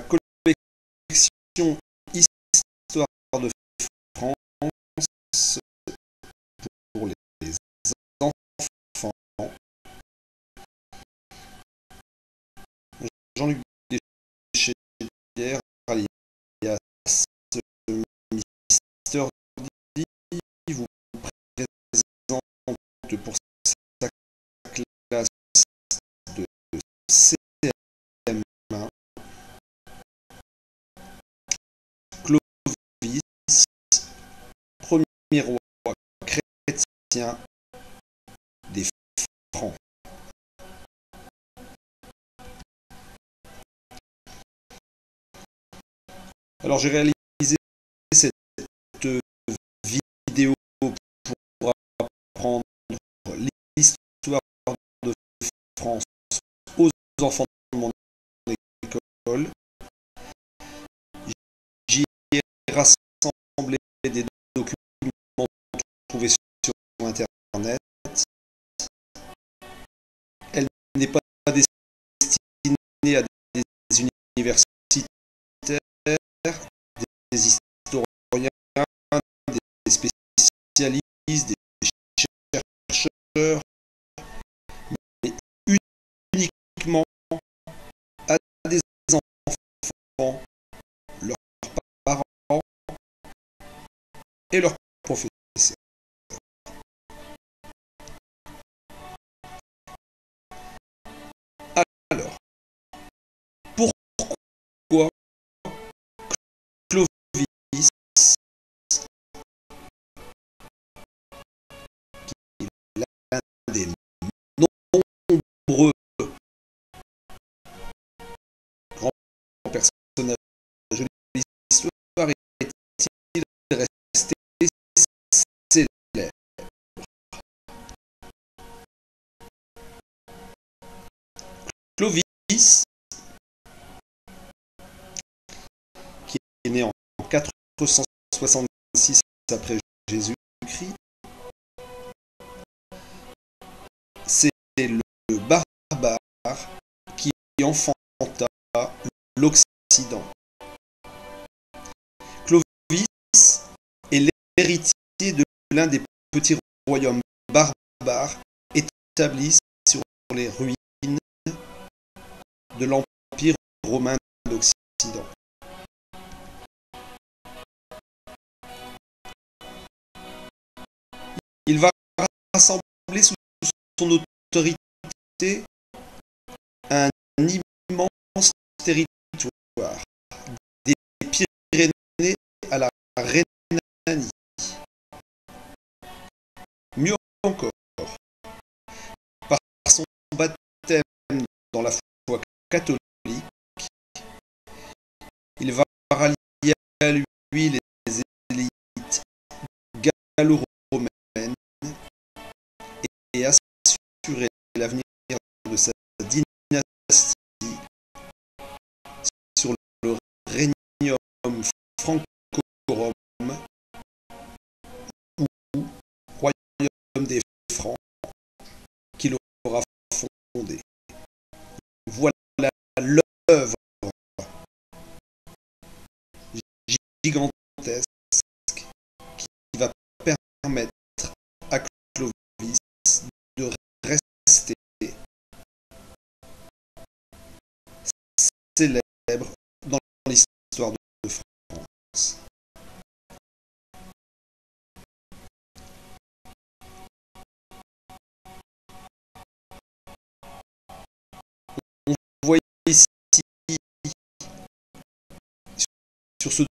collection Histoire de France pour les enfants. Jean-Luc Deschêdière, alias Mister D, vous présente pour sa classe de CM1 Clovis, premier roi chrétien des Francs. Alors j'ai réalisé cette vidéo pour apprendre l'histoire de France aux enfants de mon école. J'y ai rassemblé des documents trouvés sur Internet. Elle n'est pas destinée à des universitaires, des historiens, des spécialistes, des chercheurs, mais uniquement à des enfants, leurs parents et leurs professeurs. Alors, pourquoi Clovis, qui est l'un des nombreux grands personnages de l'histoire, est-il resté célèbre? Clovis, qui est né en 466 après Jésus-Christ, c'est le barbare qui enfanta l'Occident. Clovis est l'héritier de l'un des petits royaumes barbares établis sur les ruines de l'Empire romain d'Occident. Il va rassembler sous son autorité un immense territoire, des Pyrénées à la Rhénanie. Mieux encore, par son baptême dans la foi catholique, il va rallier à lui les élites gallo-romaines et assurer l'avenir de sa dynastie sur le Regnum Francorum ou Royaume des Francs qu'il aura fondé. Voilà l'œuvre gigantesque qui va permettre à Clovis de rester célèbre dans l'histoire de France. On voit ici sur ce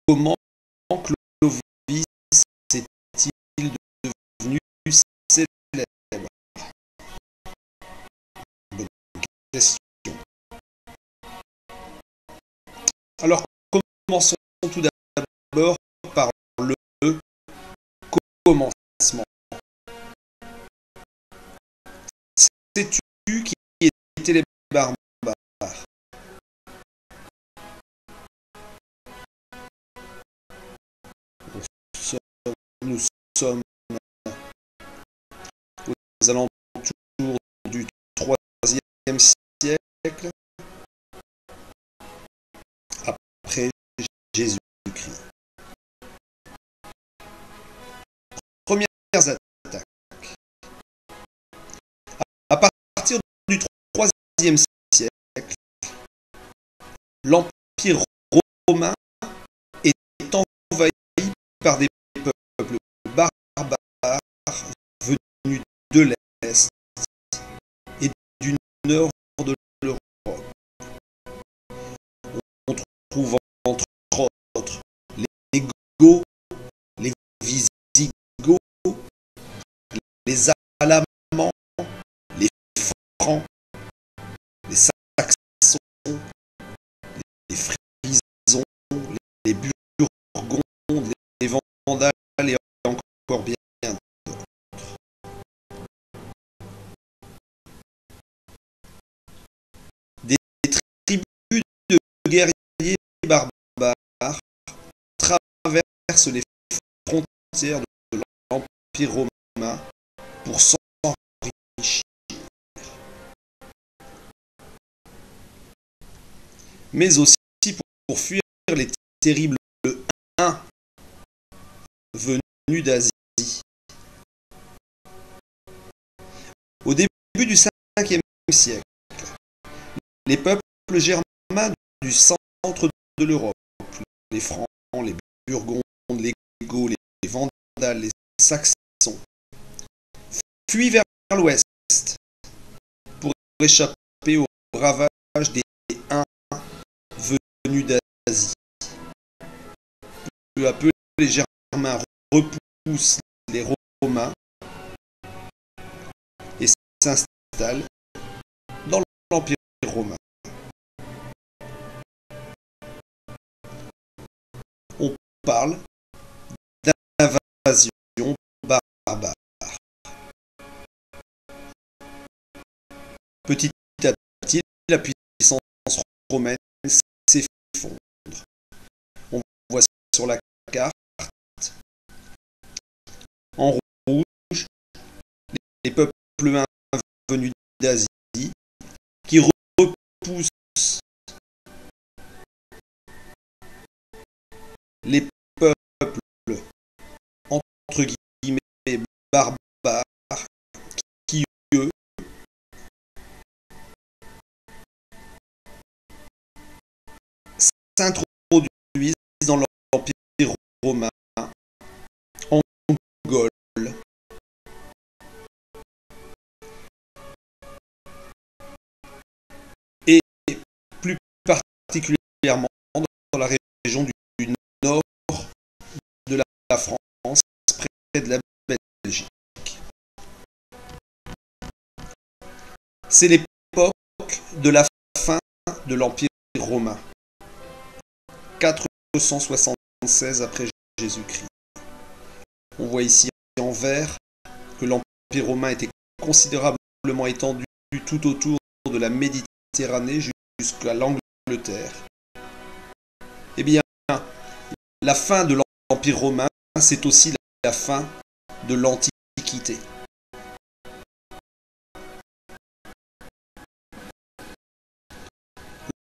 comment Clovis est-il devenu célèbre? Bonne question. Alors, commençons tout d'abord par le commencement. Sais-tu qui étaient les barbares? Nous sommes aux alentours du IIIe siècle après Jésus-Christ. Premières attaques. À partir du IIIe siècle, l'Empire romain est envahi par des peuples barbares venus de l'Est et du nord de l'Europe. On trouve entre autres les Goths, les Visigoths, les Alamans, les Francs, les Saxons, les Frisons, les Burgondes, les Vandales et encore bien d'autres. Des tribus de guerriers barbares traversent les frontières de l'Empire romain pour s'enrichir. Mais aussi pour fuir les terribles Huns venus d'Asie. Au début du 5e siècle, les peuples germains du centre de l'Europe, les Francs, les Burgondes, les Goths, les Vandales, les Saxons, fuient vers l'ouest pour échapper aux ravages des Huns venus d'Asie. Peu à peu, les Germains repoussent les Romains et s'installent dans l'Empire romain. On parle d'invasion barbare. Petit à petit, la puissance romaine s'effondre. On voit sur la carte, en rouge, les peuples humains venus d'Asie qui repoussent les peuples entre guillemets barbares qui eux s'introduisent dans l'Empire romain en Gaule. Et plus particulièrement dans la région du nord de la France, près de la Belgique. C'est l'époque de la fin de l'Empire romain, 476 après Jésus-Christ. On voit ici en vert que l'Empire romain était considérablement étendu tout autour de la Méditerranée jusqu'à l'Angleterre. Eh bien, la fin de l'Empire romain, c'est aussi la fin de l'Antiquité.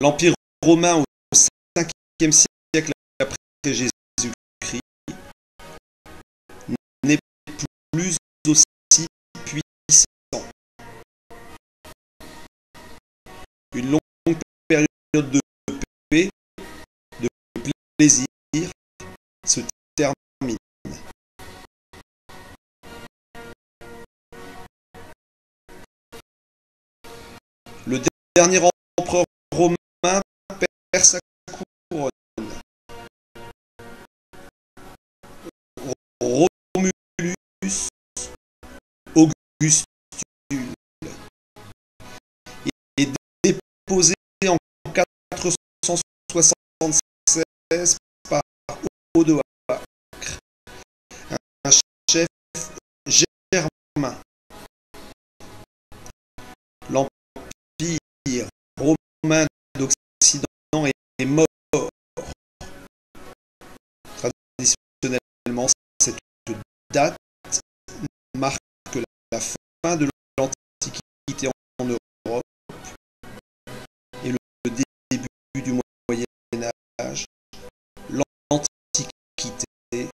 L'Empire romain au 5e siècle après Jésus-Christ n'est plus aussi puissant. Une longue période de paix, de plaisir se termine. Le dernier empereur romain perd sa couronne. Romulus Augustule et déposé en 476 par Odoacre, un chef germain. L'Empire romain d'Occident est mort. Traditionnellement, cette date marque la fin de l'Antiquité en Europe et le début du Moyen Âge. L'Antiquité est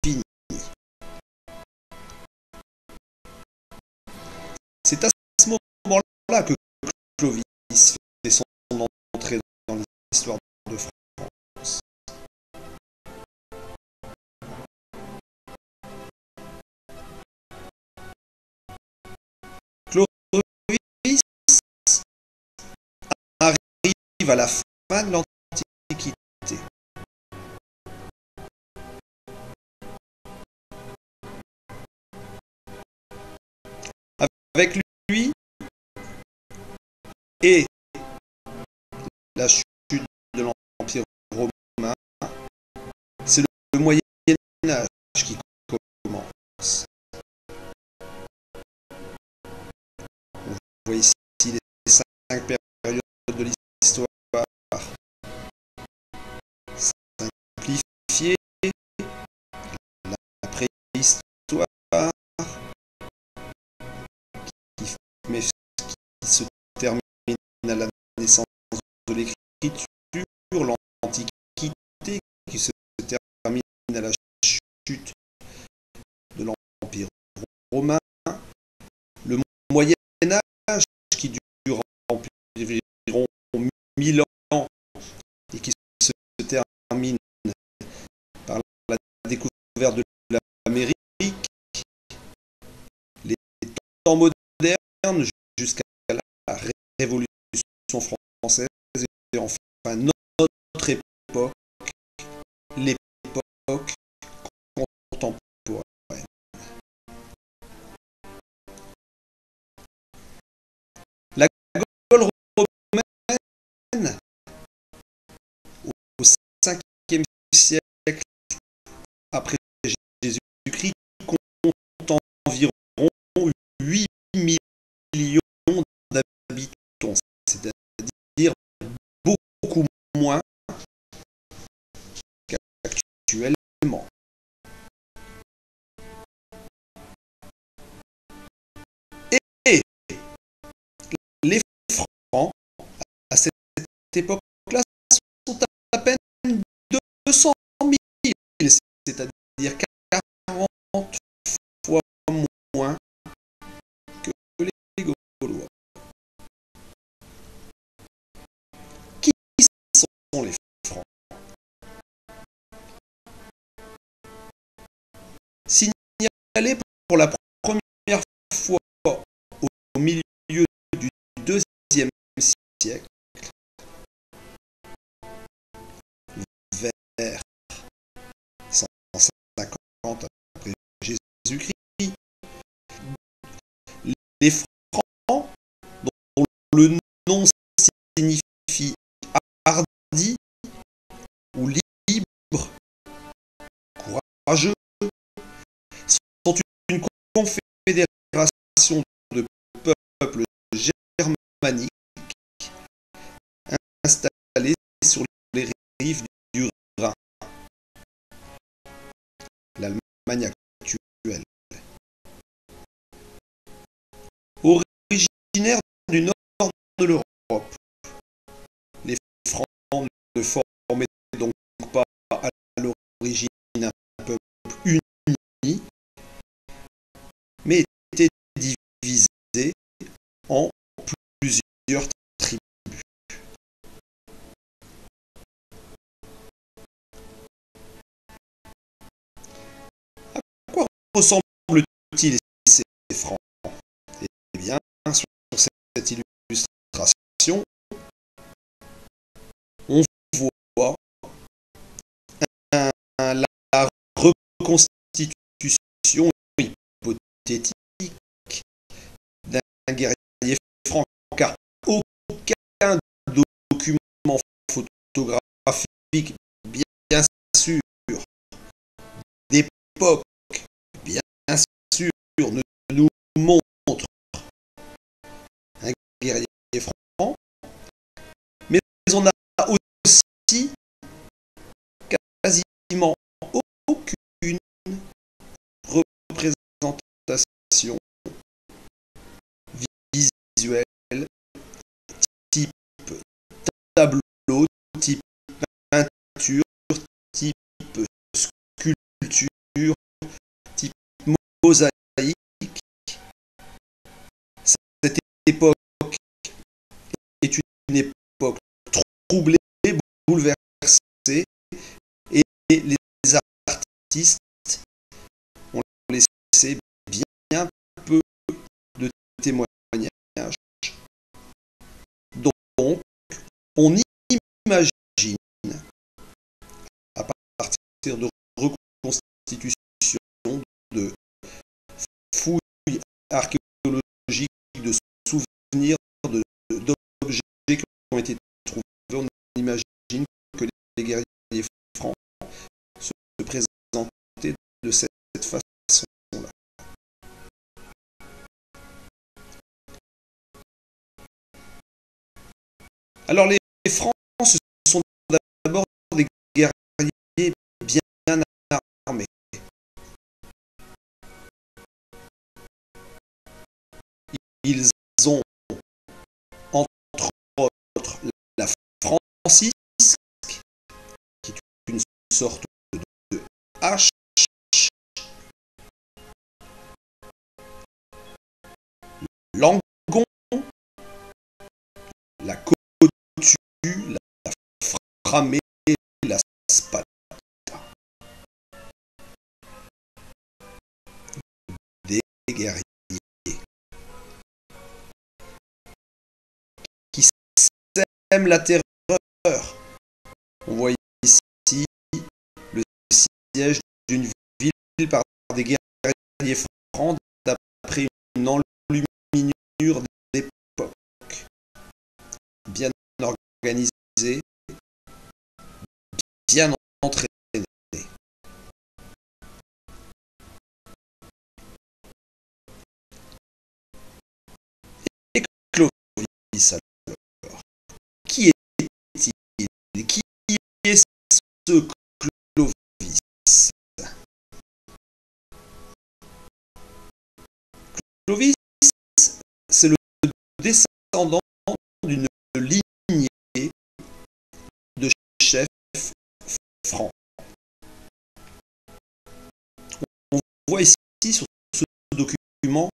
finie. C'est à ce moment-là que Clovis fait son entrée dans l'histoire de France. Clovis arrive à la fin de l'Antiquité. Avec lui et la chute de l'Empire romain, c'est le Moyen Âge qui commence. On voit ici les 5 périodes de l'histoire simplifiées, la préhistoire, qui se termine à la naissance de l'écriture, l'Antiquité qui se termine à la chute de l'Empire romain, le Moyen Âge qui dure environ 1000 ans et qui se termine par la découverte de l'Amérique, les temps modernes jusqu'à la Révolution française et enfin notre époque, l'époque contemporaine. La Gaule romaine, au 5e siècle après Jésus-Christ, compte environ 8 millions d'habitants, c'est-à-dire beaucoup moins qu'actuellement. Et les Francs, à cette époque-là, sont à peine 200 000, c'est-à-dire 40 fois moins que les Gaulois. Qui sont les Francs? Signalés pour la première fois au milieu du IIe siècle, vers 150 après Jésus-Christ, les Francs, dont le nom signifie hardi ou libre, courageux, sont une confédération de peuples germaniques installés sur les rives du Rhin, l'Allemagne actuelle. Originaires du nord de l'Europe, les Francs ne formaient donc pas à l'origine un peuple uni, mais étaient divisés en plusieurs tribus. À quoi ressemblent-ils ces Francs? Eh bien, sur cette illustration, on voit reconstitution hypothétique d'un guerrier franc, car aucun document photographique, bien sûr, d'époque, bien sûr, ne nous montre un guerrier franc, mais on a aussi quasiment aucune représentation visuelle, type tableau, type peinture, type sculpture, type mosaïque. Cette époque est une époque troublée, bouleversée, et les artistes ont laissé bien peu de témoignages. Donc, on imagine, à partir de reconstitutions, de fouilles archéologiques, de souvenirs, d'objets qui ont été trouvés, on imagine que les guerriers francs se présentaient de cette façon-là. Alors les Francs, ce sont d'abord des guerriers bien armés. Ils ont, entre autres, la francisque, qui est une sorte de hache, l'angon, la cottue, la framée, la spada. Des guerriers qui sèment la terreur. On voit ici le siège d'une ville par des guerriers francs d'après une enluminure d'époque. Bien organisée, bien entraînée. Et Clovis, alors, qui est-il? Qui est ce Clovis? Clovis, c'est le descendant d'une lignée de chefs francs. On voit ici sur ce document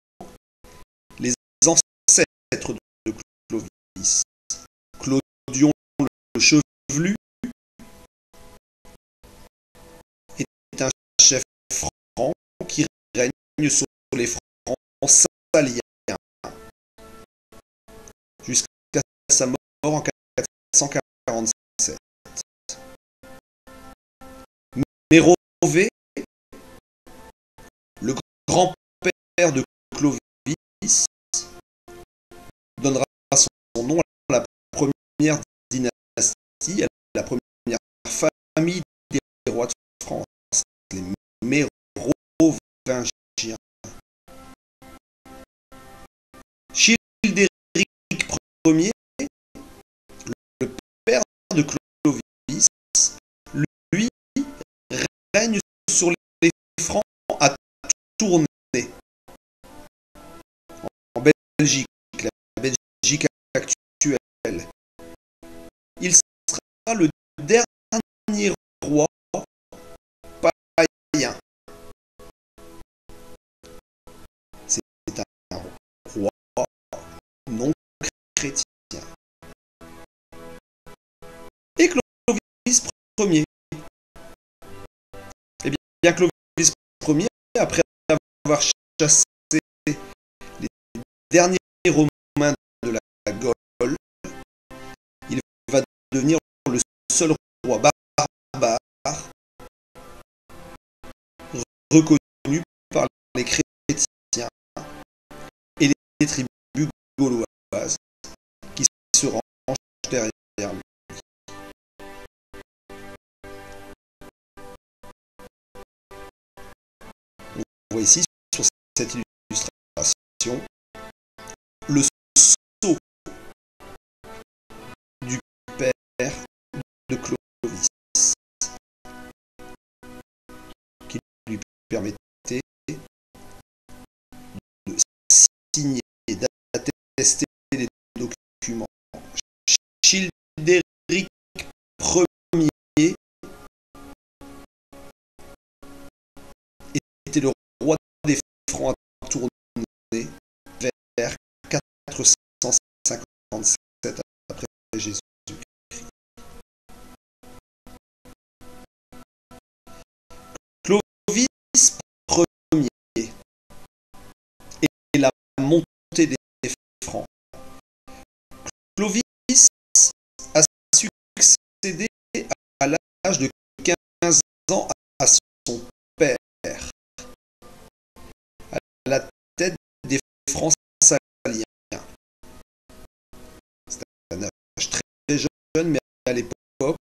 les ancêtres de Clovis. Clodion le chevelu est un chef franc qui règne sur les Francs saliens jusqu'à sa mort en 447. Mérové, le grand-père de Clovis, donnera son nom à la première dynastie, à la première famille des rois de France, les Mérovingiens. Childéric Ier, le père de Clovis, lui règne sur les Francs à Tournai, en Belgique, la Belgique actuelle. Il sera le dernier roi païen. C'est un roi non chrétien. Et Clovis Ier. Eh bien, Clovis Ier, après avoir chassé les derniers Romains de la Gaule, il va devenir le seul roi barbare reconnu par les chrétiens et les tribus gauloises qui se rangent derrière lui. On voit ici sur cette illustration le sceau du père de Clovis qui lui permettait de signer, d'attester les documents. Childéric Ier était le roi des Francs à tourner vers 457 après Jésus. Clovis Ier et la montée des Francs. Clovis a succédé à l'âge de 15 ans à son père, à la tête des Francs saliens. C'est un âge très jeune, mais à l'époque,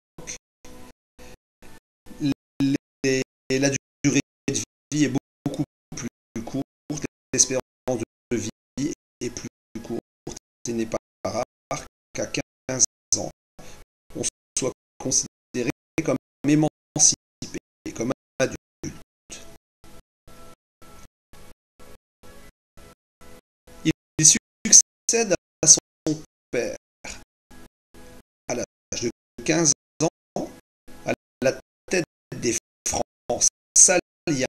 la durée de vie est beaucoup plus courte, l'espérance de vie est plus courte. Il n'est pas rare qu'à 15 ans, on soit considéré comme émancipé, comme adulte. Il succède à son père à l'âge de 15 ans à la tête des Francs saliens.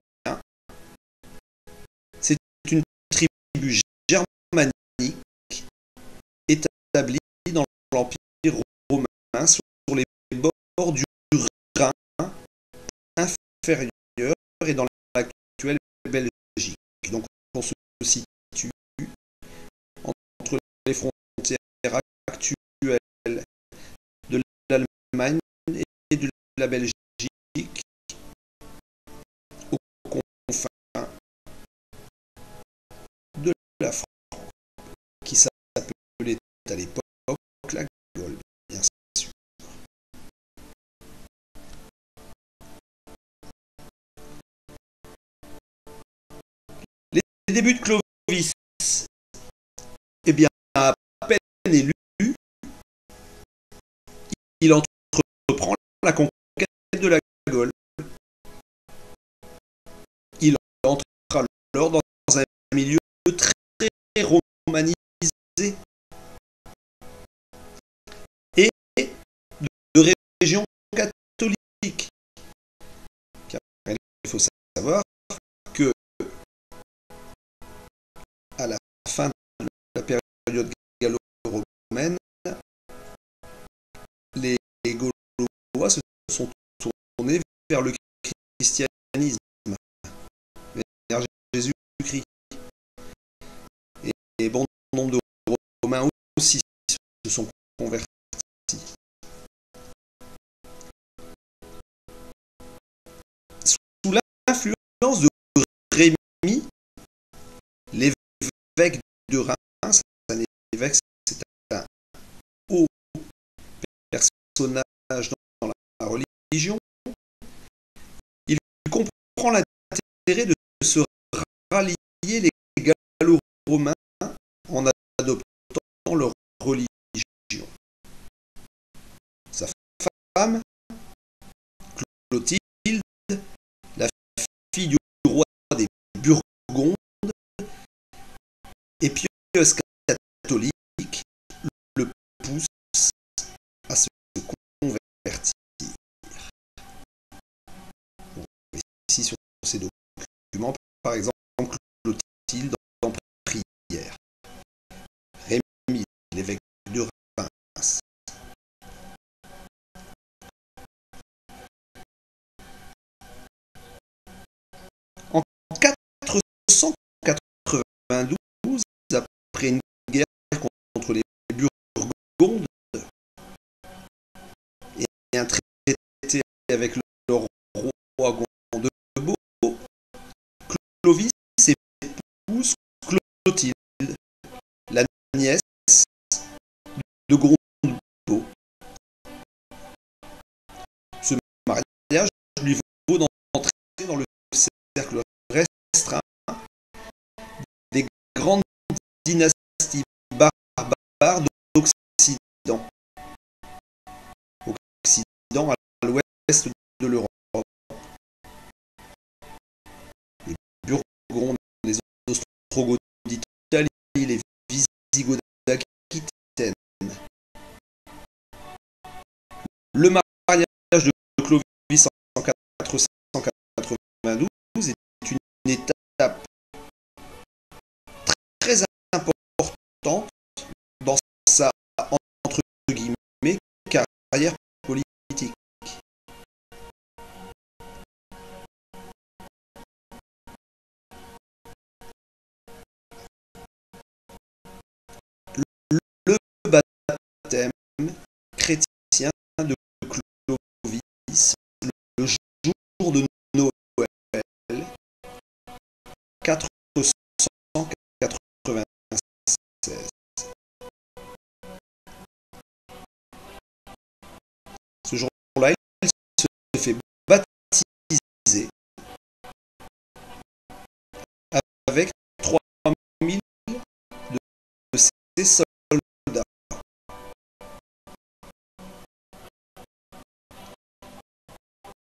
C'est une tribu germanique établie dans l'Empire romain sur les bords du Rhin inférieur et dans l'actuelle Belgique. Donc on se situe entre les frontières actuelles de l'Allemagne et de la Belgique, aux confins de la France, qui s'appelait à l'époque la Gaule, bien sûr. Les débuts de Clovis, eh bien, à peine élu, il entreprend la conquête de la Gaule. Il entre alors dans un milieu très romanisé et de région catholique. Car il faut savoir que à la fin de la période gallo-romaine, les Gaulois se sont tournés vers le christianisme, vers Jésus-Christ. Et bon nombre de Romains aussi se sont convertis. Sous l'influence de Rémi, l'évêque de Reims, un évêque, c'est un haut personnage dans la religion, il comprend l'intérêt de se rallier les Gallo-Romains en adoptant leur religion. Sa femme, Clotilde, la fille du roi des Burgondes, et pieuse catholique, le pousse à se convertir. Ici sur ces documents, par exemple, Clotilde en prière, Rémi, l'évêque de Reims. En 492, après une guerre contre les Burgondes et un traité avec le roi Gondebaud, Clovis épouse Clotilde, la nièce de Gondebaud. Ce mariage lui vaut d'entrer dans le cercle restreint des grandes dynasties barbares d'Occident. Occident à l'ouest de l'Europe. Les Burgondes, les Ostrogoths d'Italie, les Wisigoths d'Aquitaine. Le mariage de Clovis en 492 est une étape très importante dans sa entre guillemets carrière politique. Le baptême chrétien de Clovis le jour de Noël 496. Ce jour-là, il se fait baptiser avec 3000 de ses soldats.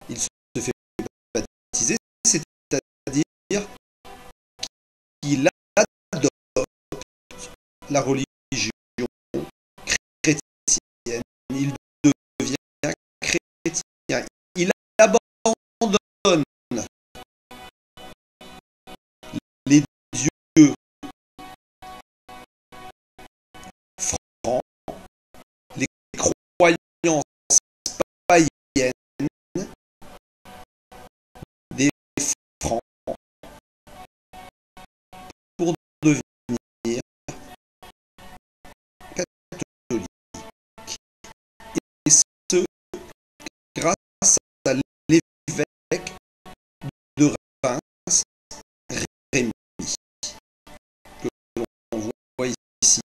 Il se fait baptiser, c'est-à-dire qu'il adopte la religion chrétienne. Il devient chrétien. Il abandonne les dieux francs, les croyances païennes des francs pour devenir catholique. Et ce, grâce à l'évêque de Reims, Rémi, que l'on voit ici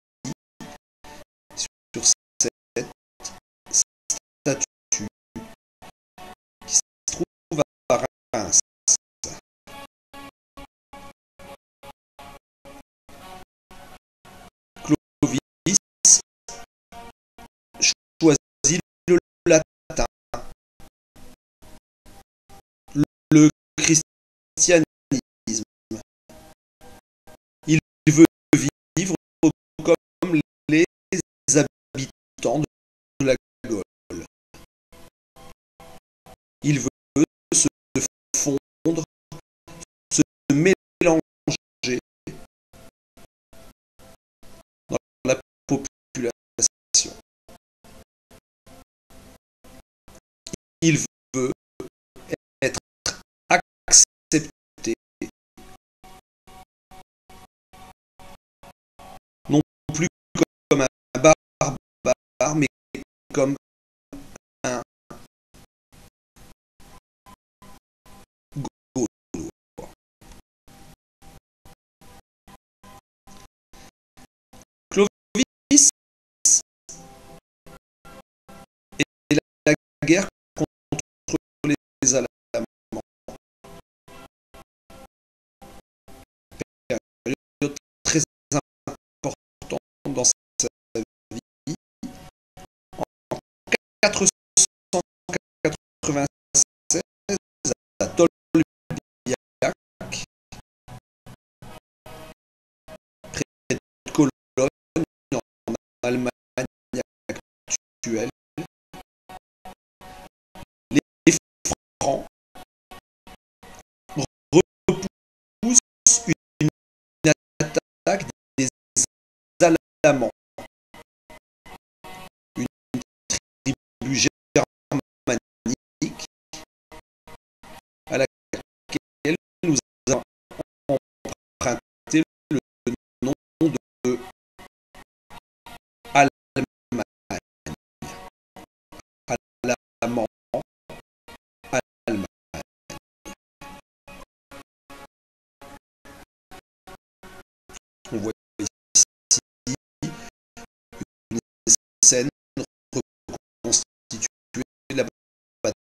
sur cette statue qui se trouve à Reims. Clovis choisit le latin, le christianisme. Il veut vivre comme les habitants de la Gaule. Il veut se fondre, se mélanger dans la population. Il veut être accepté, non plus comme un barbare, mais comme un Gaulois. Clovis et la guerre contre les Allemands. Période très importante dans sa vie. En 496, à Tolbiac, près de Cologne, en Allemagne actuelle, les Francs repoussent une attaque des Allemands, une tribu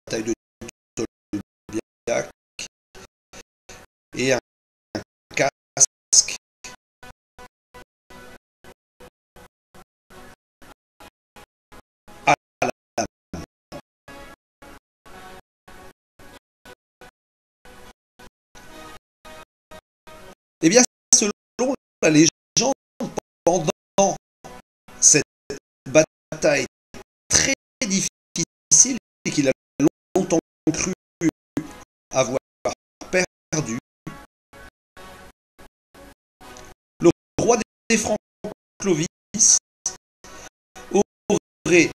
bataille de Tolbiac, et un casque à la main. Eh bien, selon la légende, pendant cette bataille très difficile et qu'il a longtemps cru avoir perdu, le roi des Francs, Clovis, aurait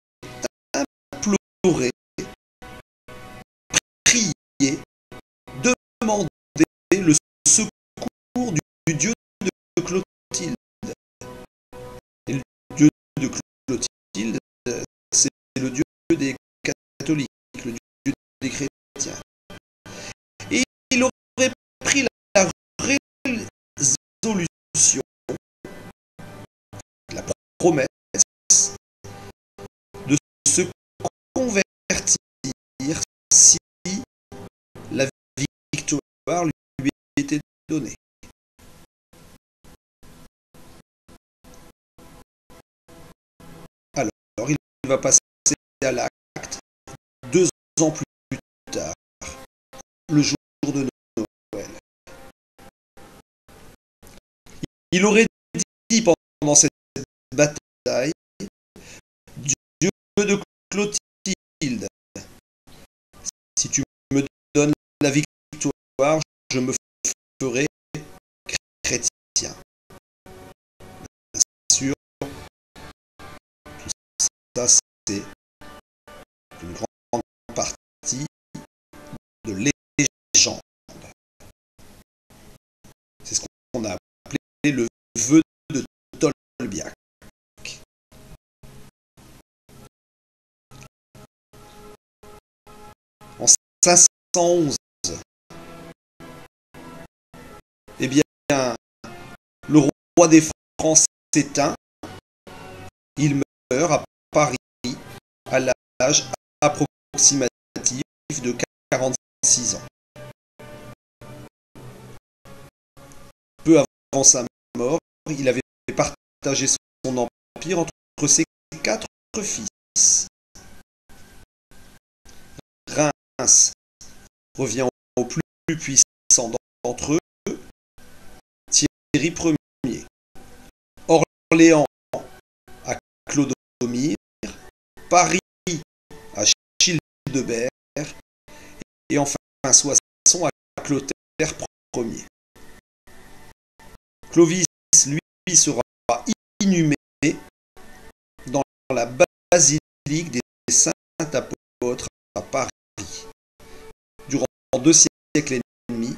imploré, prié, demandé le secours du dieu de Clotilde. Et le dieu de Clotilde, c'est le dieu des catholiques, le dieu des chrétiens. Et il aurait pris la résolution, la promesse de se convertir si la victoire lui était donnée. Alors il va passer à l'acte 2 ans plus tard, le jour de Noël. Il aurait dit pendant cette bataille, Dieu de Clotilde, si tu me donnes la victoire, je me ferai chrétien. Bien sûr, tout ça c'est une grande partie de légende. C'est ce qu'on a appelé le vœu de Tolbiac. En 511, eh bien, le roi des Francs s'éteint. Il meurt à Paris à l'âge approximatif de 46 ans. Peu avant sa mort, il avait partagé son empire entre ses 4 fils. Reims revient au plus puissant d'entre eux, Thierry Ier. Orléans à Clodomir, Paris à Childebert, et enfin Soissons à Clotaire Ier. Clovis, lui, sera inhumé dans la basilique des Saints Apôtres à Paris. Durant 2 siècles et demi,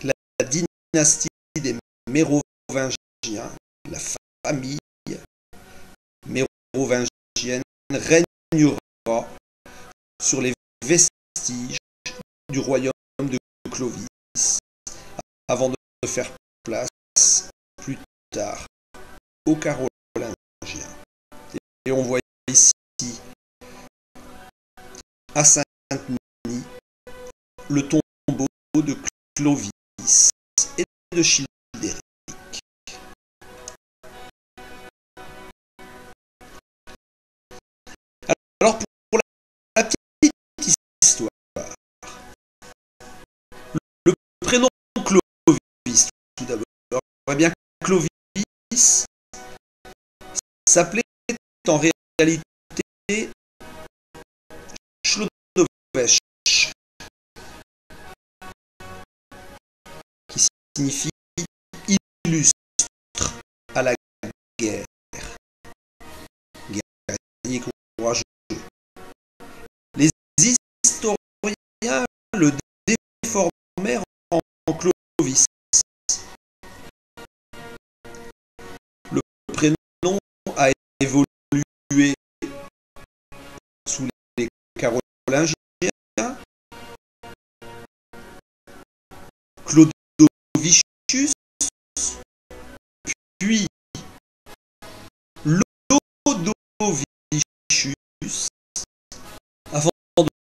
la dynastie des Mérovingiens, la famille mérovingienne, régnera sur les vestiges du royaume de Clovis, avant de faire place plus tard aux Carolingiens. Et on voit ici à Saint-Denis le tombeau de Clovis et de Childéric. Alors pour la petite histoire, le prénom Clovis, tout d'abord, eh bien Clovis s'appelait en réalité Chlodovech, qui signifie illustre à la guerre, guerrier courageux. Les historiens le déformèrent en Clovis. Le prénom a évolué sous les Carolingiens, Clodovicius, puis Lodovicius, avant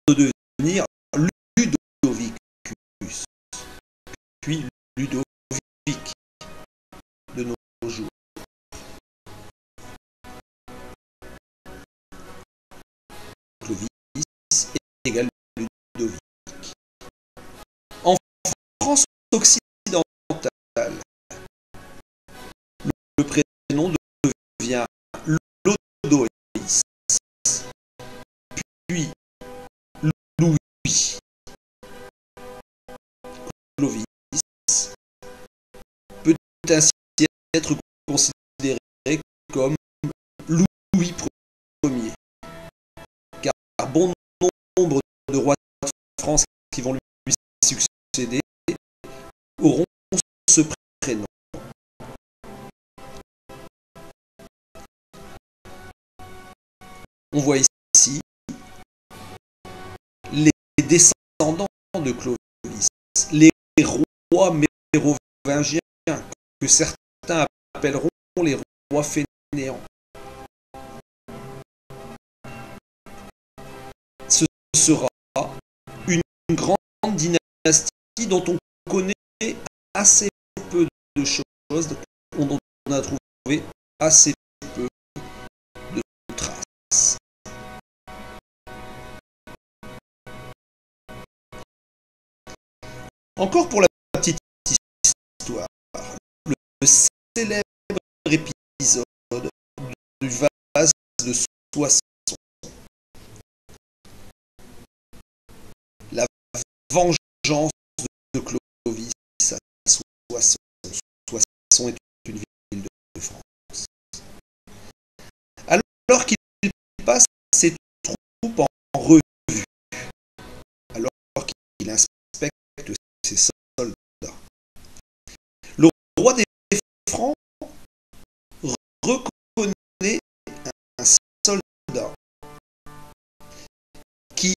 de Ludovic de nos jours. Clovis égale Ludovic. En France occidentale, le prénom devient Lodoïs, puis Louis. Clovis peut ainsi être considéré comme Louis Ier, car bon nombre de rois de France qui vont lui succéder auront ce prénom. On voit ici les descendants de Clovis, les rois mérovingiens, que certains appelleront les rois fainéants. Ce sera une grande dynastie dont on connaît assez peu de choses, dont on a trouvé assez peu de traces. Encore pour la petite histoire, le célèbre épisode du vase de Soissons, la vengeance de Clovis à Soissons. Soissons est une ville de France. Alors qu'il passe ses troupes en revue, alors qu'il inspecte ses soldats, le roi des Francs reconnaît un soldat qui,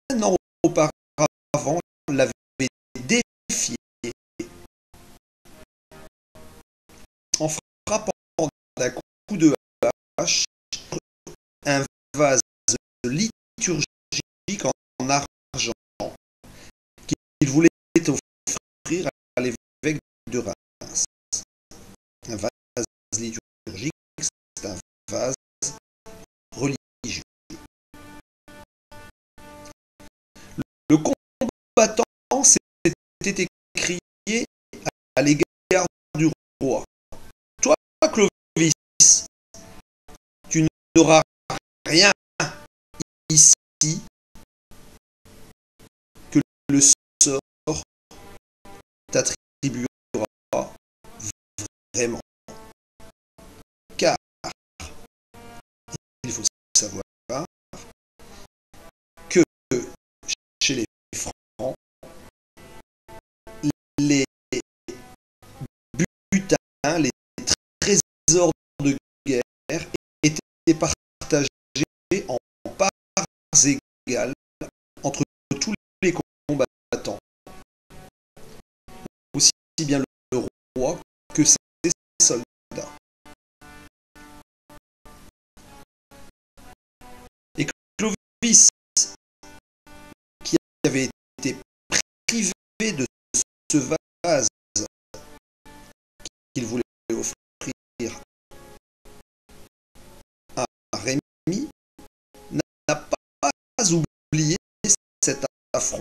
un an auparavant, l'avait défié en frappant d'un coup de hache un vase liturgique en argent qu'il voulait offrir à l'évêque de Reims. Un vase liturgique, c'est un vase religieux. Le combattant s'était écrié à l'égard du roi: toi, Clovis, tu n'auras rien ici que le sort t'attribuera vraiment. Car il faut savoir que chez les Francs, les butins, les trésors de guerre étaient partagés en parts égales entre tous les combattants, aussi bien le roi que ses soldats. Et Clovis, qui avait été privé de ce vase qu'il voulait offrir à Rémi, n'a pas oublié cet affront.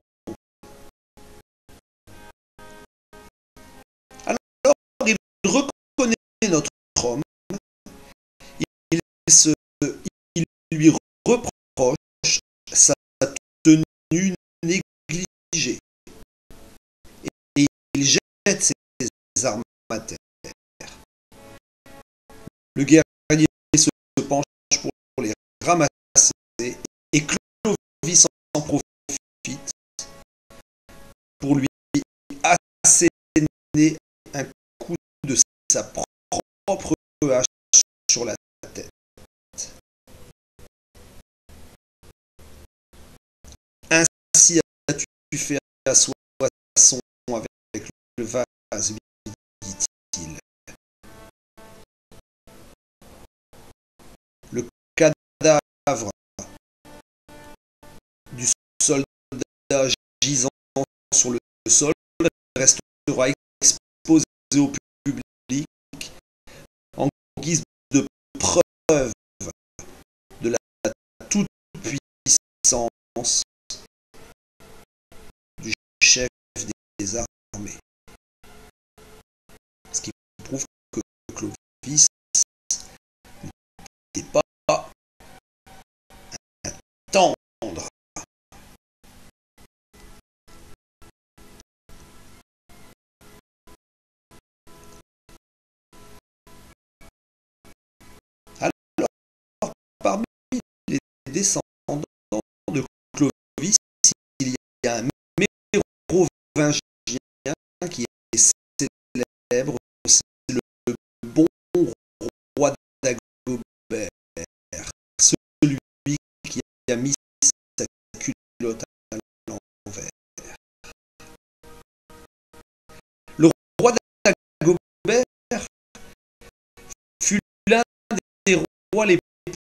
Alors il reconnaît notre homme, il lui reproche sa tenue négligée et il jette ses armes à terre. Le guerrier se penche pour les ramasser et Clovis en profite pour lui asséner un coup de sa propre hache sur la tête. Ainsi as-tu fait à Soissons avec le vase, dit-il. Le cadavre du soldat gisant sur le sol restera sera exposé au public en guise de preuve de la toute-puissance du chef des armées. Ce qui prouve que Clovis n'était pas un tendre. Alors, parmi les descendants de Clovis, il y a un mérovingien qui est célèbre, c'est le bon roi d'Agobert, celui qui a mis sa culotte à l'envers. Le roi d'Agobert fut l'un des rois les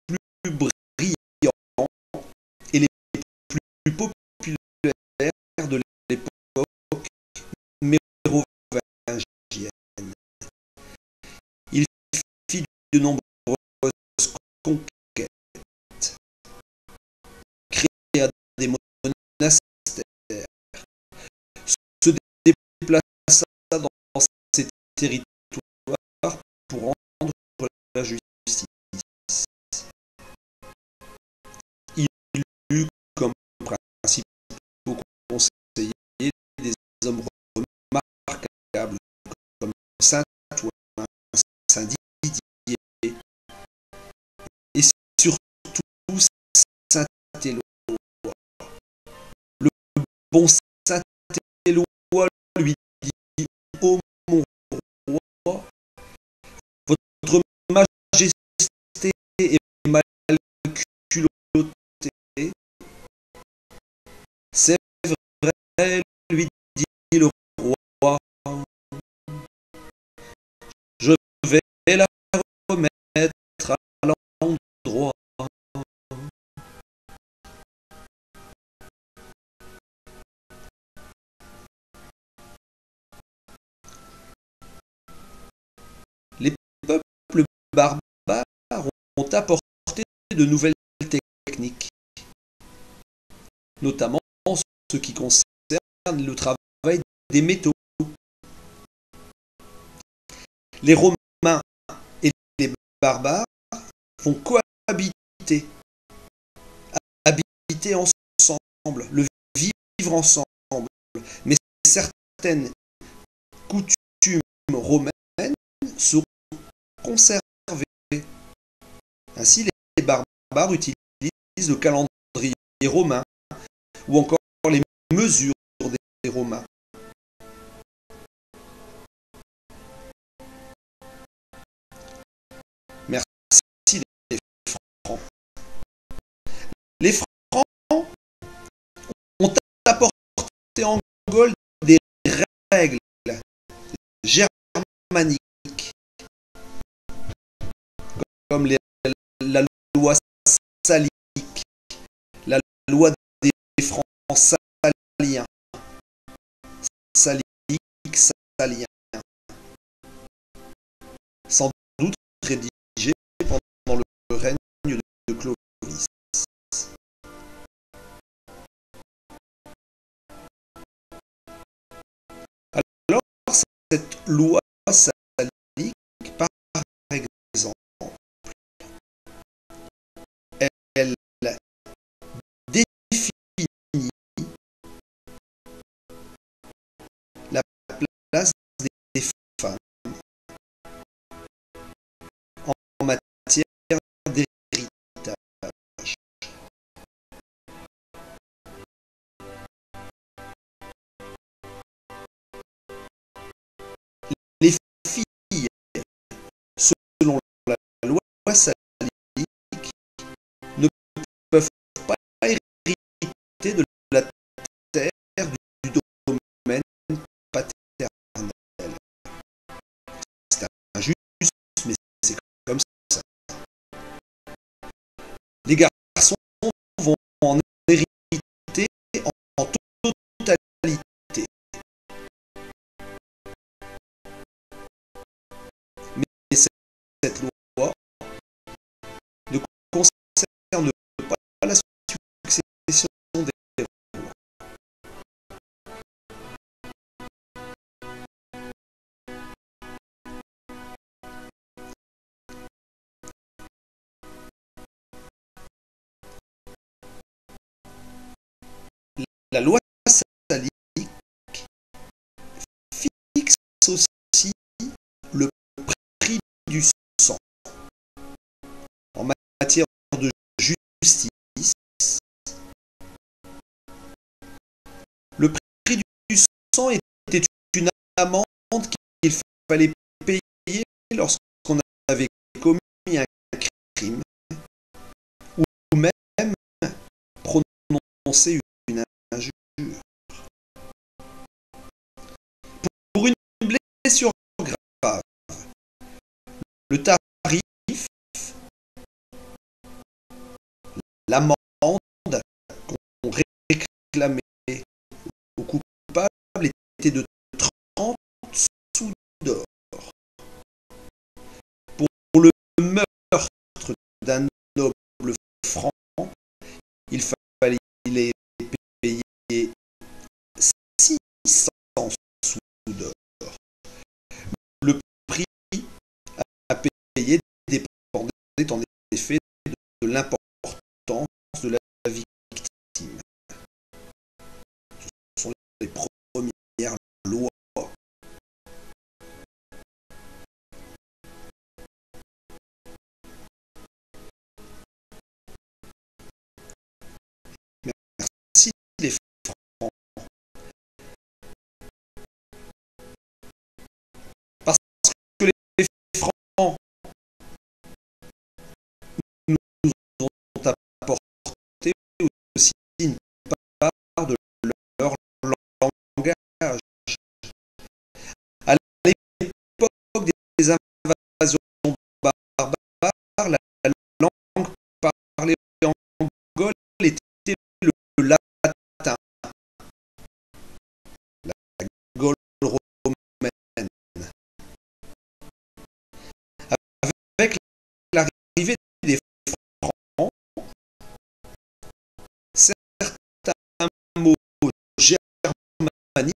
plus brillants et les plus populaires de l'époque mérovingienne. Il fit de nombreuses conquêtes, créa des monastères, se déplaça dans ces territoires pour rendre la justice. Il eut comme principaux conseillers des hommes remarquables comme saint Ouen, saint Didier et surtout saint Éloi. Le bon saint Éloi lui dit: ô mon roi, votre majesté est mal culottée. C'est vrai, lui dit le roi, je vais la remettre à l'endroit. Les peuples barbares ont apporté de nouvelles techniques, notamment ce qui concerne le travail des métaux. Les Romains et les barbares vont cohabiter, habiter ensemble, le vivre ensemble, mais certaines coutumes romaines seront conservées. Ainsi, les barbares utilisent le calendrier romain ou encore les mesures des Romains. Merci les Francs. Les Francs ont apporté en Gaule des règles germaniques comme la loi salique, la loi des Francs saliens, saliens, sans doute rédigés pendant le règne de Clovis. Alors, cette loi salique, par exemple, elle définit la place des femmes en matière d'héritage. Les filles, selon la loi salique, ne peuvent pas hériter de la terre du domaine paternel. C'est injuste, mais c'est comme ça. Les garçons vont en hériter en totalité. La loi salique fixe aussi le prix du sang. En matière de justice, le prix du sang était une amende qu'il fallait payer lorsqu'on avait commis un crime ou même prononcé une injure. Pour une blessure grave, le tarif, l'amende qu'on réclamait au coupable était de 30 sous d'or. Pour le meurtre d'un noble franc, il fallait payer 600 sous d'or. Le prix à payer dépendait en effet de l'importance de la victime. Ce sont les premières lois. Merci les francs. Parce que les francs nous ont apporté aussi une part de leur langage. À l'époque des invasions barbares, la langue parlée en Gaule était le latin, la Gaule romaine. Avec l'arrivée des Francs, certains mots germaniques,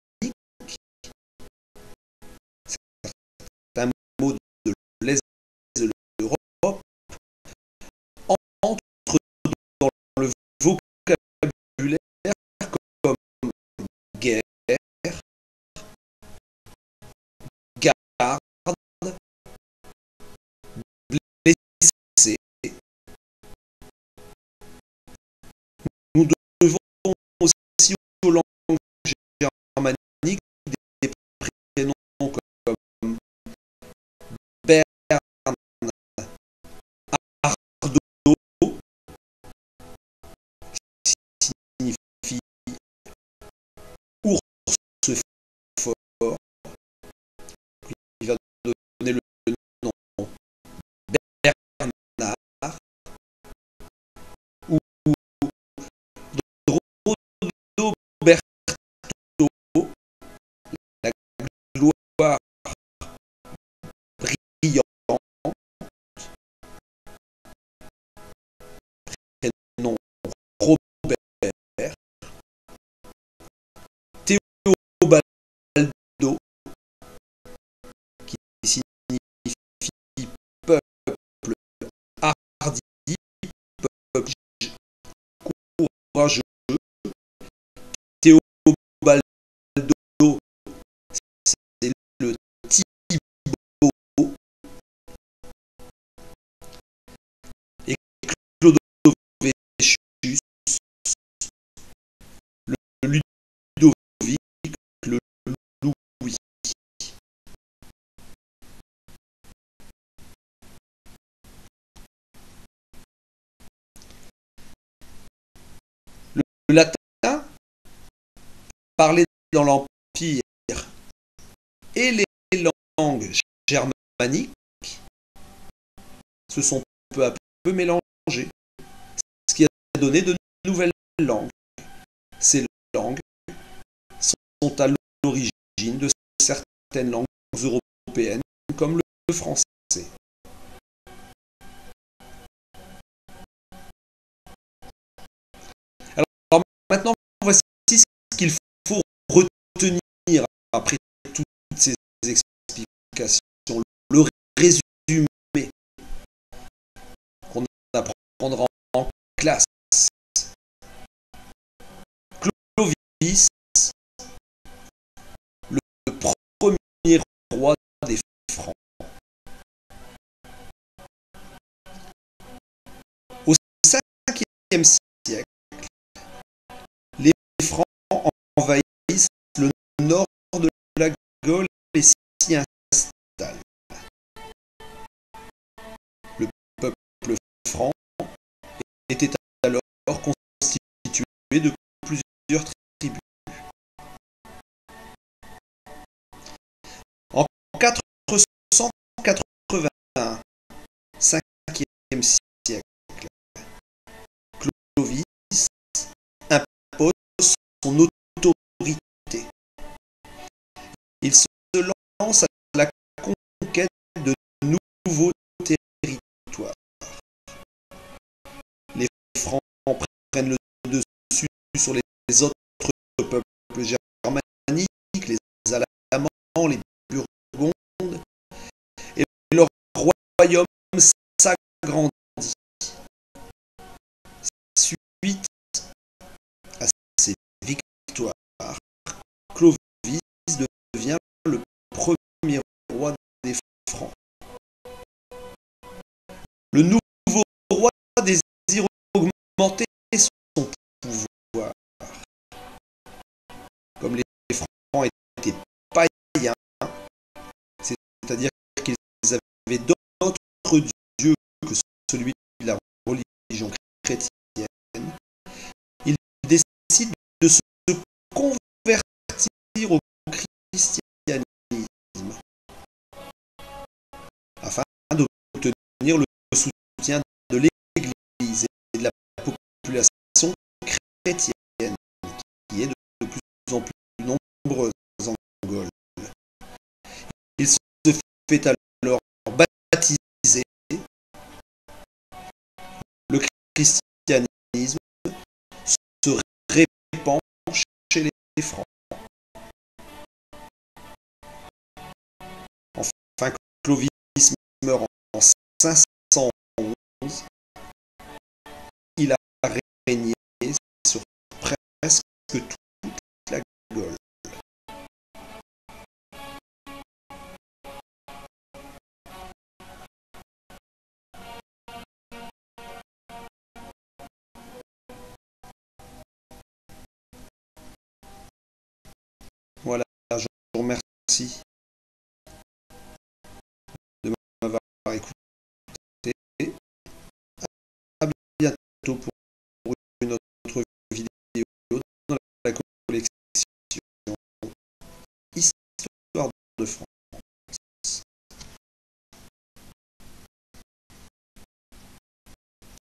certains mots de l'Est de l'Europe entrent dans le vocabulaire comme guerre, garde, blessé. Nous devons aussi aux langues germaniques des prénoms comme Berne, Ardo, qui signifie ours fort. Il va donner le nom Bernard, ou Rodoberto, la gloire brillante, prénom Robert, Théobaldo, qui signifie peuple hardi, peuple courageux. Théobaldo, c'est le Thibaut, et Clodovecius, le Ludovic, le Louis. Le latin, parlé dans l'Empire, et les langues germaniques se sont peu à peu mélangées, ce qui a donné de nouvelles langues. Ces langues sont à l'origine de certaines langues européennes, comme le français. Alors maintenant, voici ce qu'il faut retenir après toutes ces explications. Le résumé qu'on apprendra en classe. Gaule et s'y installe. Le peuple franc était alors constitué de plusieurs tribus. En 481, 5e siècle, Clovis impose son autorité. Il se lance à la conquête de nouveaux territoires. Les Francs prennent le dessus sur les autres peuples germaniques, les Alamans, les Burgondes, et leur royaume s'agrandit. Suite à ces victoires, Clovis devient le premier roi des Francs. Le nouveau roi désire augmenter son pouvoir. Comme les Francs étaient païens, c'est-à-dire qu'ils avaient d'autres dieux que celui de la religion chrétienne, il décide de se convertir au christianisme afin d'obtenir le soutien de l'Église et de la population chrétienne qui est de plus en plus nombreuse en Gaule. Il se fait alors baptiser. Le christianisme se répand chez les Francs. Enfin, Clovis meurt en 511. Il a régné sur presque toute la Gaule. Voilà, je vous remercie de m'avoir écouté. À bientôt pour